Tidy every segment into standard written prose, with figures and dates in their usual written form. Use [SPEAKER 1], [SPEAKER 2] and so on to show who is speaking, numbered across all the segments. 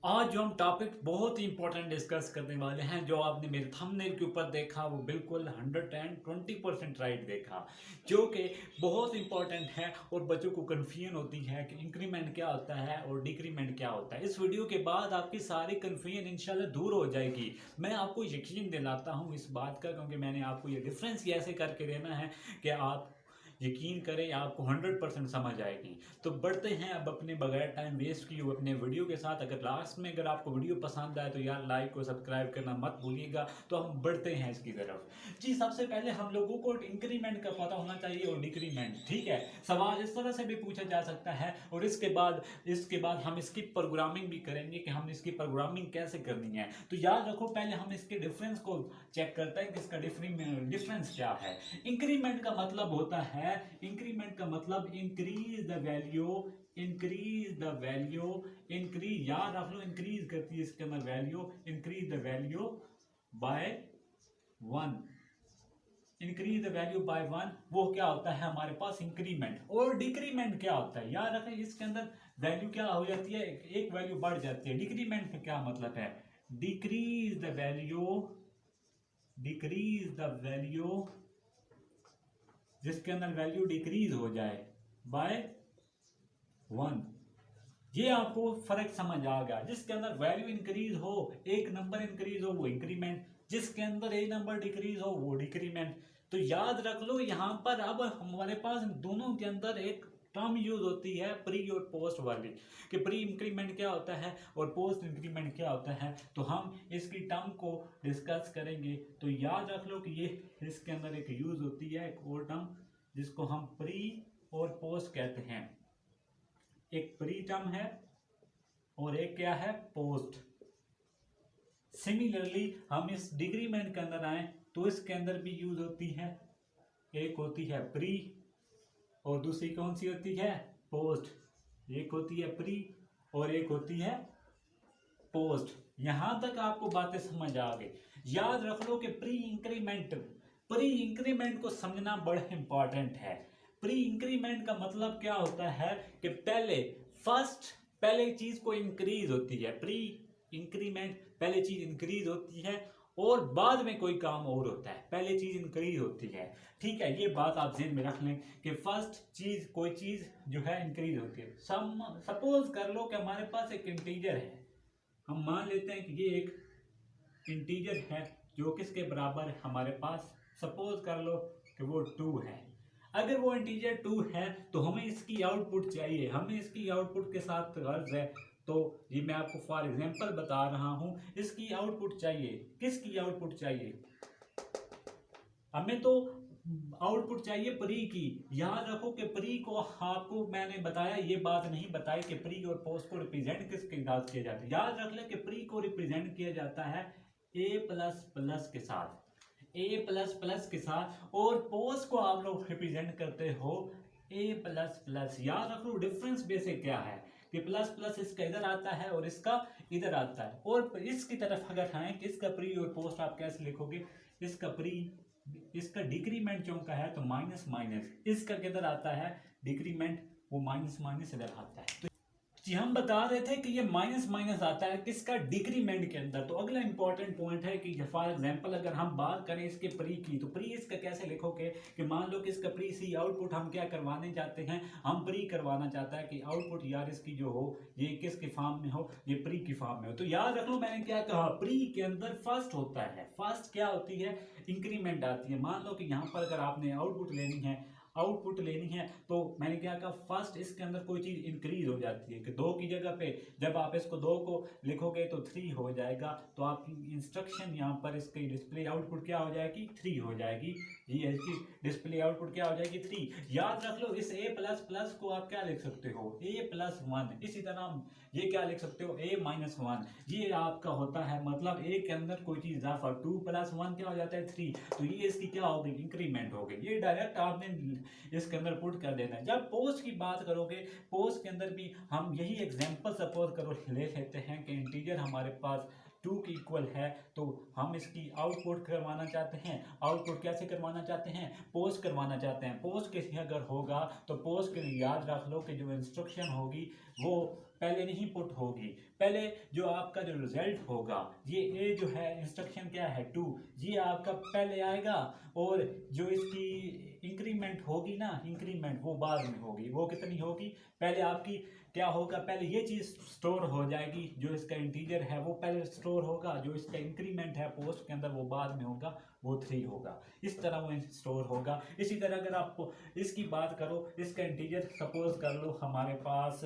[SPEAKER 1] आज जो हम टॉपिक बहुत ही इंपॉर्टेंट डिस्कस करने वाले हैं, जो आपने मेरे थंबनेल के ऊपर देखा वो बिल्कुल 120% राइट देखा, जो कि बहुत इंपॉर्टेंट है और बच्चों को कन्फ्यूजन होती है कि इंक्रीमेंट क्या होता है और डिक्रीमेंट क्या होता है। इस वीडियो के बाद आपकी सारी कन्फ्यूजन इंशाल्लाह दूर हो जाएगी। मैं आपको यकीन दिलाता हूँ इस बात का, क्योंकि मैंने आपको ये डिफरेंस ऐसे करके देना है कि आप यकीन करें आपको 100% समझ आएगी। तो बढ़ते हैं अब अपने बगैर टाइम वेस्ट किए हुए अपने वीडियो के साथ। अगर लास्ट में अगर आपको वीडियो पसंद आए तो यार लाइक और सब्सक्राइब करना मत भूलिएगा। तो हम बढ़ते हैं इसकी तरफ। जी, सबसे पहले हम लोगों को इंक्रीमेंट का पता होना चाहिए और डिक्रीमेंट। ठीक है, सवाल इस तरह से भी पूछा जा सकता है और इसके बाद हम इसकी प्रोग्रामिंग भी करेंगे कि हम इसकी प्रोग्रामिंग कैसे करनी है। तो याद रखो, पहले हम इसके डिफरेंस को चेक करते हैं कि इसका डिफरेंस क्या है। इंक्रीमेंट का मतलब होता है, इंक्रीमेंट का मतलब इंक्रीज द वैल्यू, इंक्रीज, याद रख लो, इंक्रीज करती है इसके अंदर value, increase the value by 1, increase the value by 1, वो क्या होता है हमारे पास इंक्रीमेंट। और डिक्रीमेंट क्या होता है, याद रखें, इसके अंदर वैल्यू क्या हो जाती है, एक वैल्यू बढ़ जाती है। डिक्रीमेंट का क्या मतलब है, decrease the value, decrease the value, जिसके अंदर वैल्यू डिक्रीज हो जाए बाय 1। ये आपको फर्क समझ आ गया। जिसके अंदर वैल्यू इंक्रीज हो, एक नंबर इंक्रीज हो, वो इंक्रीमेंट, जिसके अंदर एक नंबर डिक्रीज हो वो डिक्रीमेंट। तो याद रख लो, यहां पर अब हमारे पास दोनों के अंदर एक टर्म यूज होती है, प्री और पोस्ट वाली, कि प्री इंक्रीमेंट क्या होता है और पोस्ट इंक्रीमेंट क्या होता है। तो हम इसकी टर्म को डिस्कस करेंगे। तो याद रख लो कि ये इसके अंदर एक यूज होती है एक और टर्म, जिसको हम प्री और पोस्ट कहते हैं। एक प्री टर्म है और एक क्या है, पोस्ट। सिमिलरली हम इस डिक्रीमेंट के अंदर आए तो इसके अंदर भी यूज होती है, एक होती है प्री और दूसरी कौन सी होती है, पोस्ट। एक होती है प्री और एक होती है पोस्ट। यहां तक आपको बातें समझ आ गई। याद रख लो कि प्री इंक्रीमेंट को समझना बड़ा इंपॉर्टेंट है। प्री इंक्रीमेंट का मतलब क्या होता है कि पहले चीज को इंक्रीज होती है। प्री इंक्रीमेंट, पहले चीज इंक्रीज होती है और बाद में कोई काम और होता है, पहले चीज इंक्रीज होती है। ठीक है, ये बात आप ज़हन में रख लें कि फर्स्ट चीज, कोई चीज जो है इंक्रीज होती है। सपोज कर लो कि हमारे पास एक इंटीजर है, हम मान लेते हैं कि ये एक इंटीजर है जो किसके बराबर है हमारे पास, सपोज कर लो कि वो 2 है। अगर वो इंटीजर 2 है तो हमें इसकी आउटपुट चाहिए, हमें इसकी आउटपुट के साथ गर्ज है। तो ये मैं आपको फॉर एग्जांपल बता रहा हूं, इसकी आउटपुट चाहिए। किसकी आउटपुट चाहिए, हमें तो आउटपुट चाहिए प्री की। याद रखो कि प्री को आपको मैंने बताया, ये बात नहीं बताई कि प्री और पोस्ट को रिप्रेजेंट किसके साथ किया जाता है। याद रख ले कि प्री को रिप्रेजेंट किया जाता है ए प्लस प्लस के साथ, ए प्लस प्लस के साथ, और पोस्ट को आप लोग रिप्रेजेंट करते हो ए प्लस प्लस। याद रख लो डिफरेंस बेसिक क्या है कि प्लस प्लस इसका इधर आता है और इसका इधर आता है। और इसकी तरफ अगर आए कि इसका प्री और पोस्ट आप कैसे लिखोगे, इसका प्री, इसका डिक्रीमेंट जो का है तो माइनस माइनस, इसका किधर आता है डिक्रीमेंट, वो माइनस माइनस इधर आता है। तो जी, हम बता रहे थे कि ये माइनस माइनस आता है किसका, डिक्रीमेंट के अंदर। तो अगला इंपॉर्टेंट पॉइंट है कि फॉर एग्जांपल अगर हम बात करें इसके प्री की, तो प्री इसका कैसे लिखोगे कि मान लो कि इसका प्री सी आउटपुट हम क्या करवाने चाहते हैं, हम प्री करवाना चाहता है कि आउटपुट यार इसकी जो हो ये किसके फॉर्म में हो, ये प्री की फॉर्म में हो। तो याद रख लो मैंने क्या कहा, प्री के अंदर फर्स्ट होता है, फर्स्ट क्या होती है, इंक्रीमेंट आती है। मान लो कि यहाँ पर अगर आपने आउटपुट लेनी है तो मैंने क्या कहा, फर्स्ट इसके अंदर कोई चीज इंक्रीज हो जाती है कि 2 की जगह पे जब आप इसको 2 को लिखोगे तो 3 हो जाएगा। तो आपकी इंस्ट्रक्शन यहाँ पर इसकी डिस्प्ले आउटपुट क्या हो जाएगी, 3 हो जाएगी। ये इसकी डिस्प्ले आउटपुट क्या हो जाएगी, 3। याद रख लो इस ए प्लस प्लस को आप क्या लिख सकते हो, ए प्लस 1। इसी तरह ये क्या लिख सकते हो, ए माइनस 1। ये आपका होता है मतलब ए के अंदर कोई चीज इजाफा, 2 प्लस 1 क्या हो जाता है, 3। तो ये इसकी क्या हो गई, इंक्रीमेंट हो गई। ये डायरेक्ट आपने इसके अंदर पुट कर देना है। जब पोस्ट की बात करोगे, पोस्ट के अंदर भी हम यही एग्जांपल सपोज करो ले लेते हैं कि इंटीजर हमारे पास 2 की इक्वल है, तो हम इसकी आउटपुट करवाना चाहते हैं। आउटपुट कैसे करवाना चाहते हैं, पोस्ट करवाना चाहते हैं। पोस्ट के अगर होगा तो पोस्ट के याद रख लो कि जो इंस्ट्रक्शन होगी वो पहले नहीं पुट होगी, पहले जो आपका जो रिजल्ट होगा ये ए जो है इंस्ट्रक्शन क्या है 2, ये आपका पहले आएगा और जो इसकी इंक्रीमेंट होगी ना, इंक्रीमेंट वो बाद में होगी। वो कितनी होगी, पहले आपकी क्या होगा, पहले ये चीज़ स्टोर हो जाएगी, जो इसका इंटीजर है वो पहले स्टोर होगा, जो इसका इंक्रीमेंट है पोस्ट के अंदर वो बाद में होगा, वो 3 होगा। इस तरह वो स्टोर होगा। इसी तरह अगर आप इसकी बात करो, इसका इंटीजर सपोज कर लो हमारे पास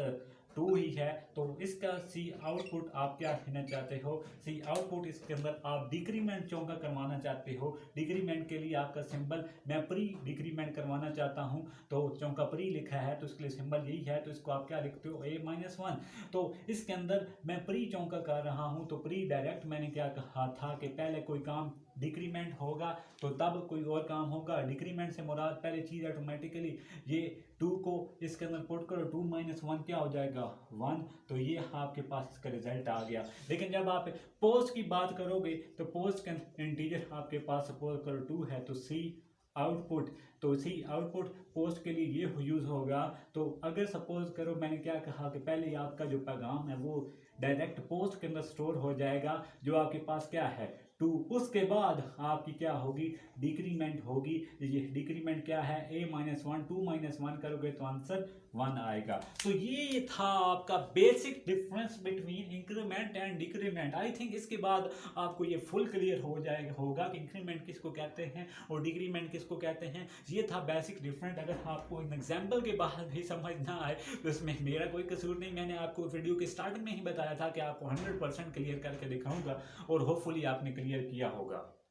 [SPEAKER 1] 2 ही है, तो इसका सी आउटपुट आप क्या लेना चाहते हो, सी आउटपुट इसके अंदर आप डिक्रीमेंट चौका करवाना चाहते हो। डिक्रीमेंट के लिए आपका सिंबल मैं प्री डिक्रीमेंट करवाना चाहता हूं, तो चौका प्री लिखा है तो इसके लिए सिंबल यही है, तो इसको आप क्या लिखते हो a-1। तो इसके अंदर मैं प्री चौका कर रहा हूं, तो प्री डायरेक्ट मैंने क्या कहा था कि पहले कोई काम डिक्रीमेंट होगा तो तब कोई और काम होगा। डिक्रीमेंट से मुराद पहले चीज़ ऑटोमेटिकली ये 2 को इसके अंदर पुट करो, 2 - 1 क्या हो जाएगा 1, तो ये आपके पास इसका रिजल्ट आ गया। लेकिन जब आप पोस्ट की बात करोगे तो पोस्ट का इंटीजर आपके पास सपोज करो 2 है, तो सी आउटपुट, तो सी आउटपुट पोस्ट के लिए ये यूज़ होगा। तो अगर सपोज करो मैंने क्या कहा कि पहले आपका जो पैगाम है वो डायरेक्ट पोस्ट के अंदर स्टोर हो जाएगा, जो आपके पास क्या है 2, उसके बाद आपकी क्या होगी डिक्रीमेंट होगी। ये डिक्रीमेंट क्या है a-1, 2 - 1 करोगे तो आंसर 1 आएगा। तो ये था आपका basic difference between increment and decrement. I think इसके बाद आपको ये फुल क्लियर हो जाएगा होगा कि इंक्रीमेंट किसको कहते हैं और डिक्रीमेंट किसको कहते हैं। ये था बेसिक डिफरेंट। अगर आपको इन एग्जाम्पल के बाद भी समझ ना आए तो इसमें मेरा कोई कसूर नहीं। मैंने आपको वीडियो के स्टार्टिंग में ही बताया था कि आपको 100% क्लियर करके दिखाऊंगा और होपफुली आपने क्लियर किया होगा।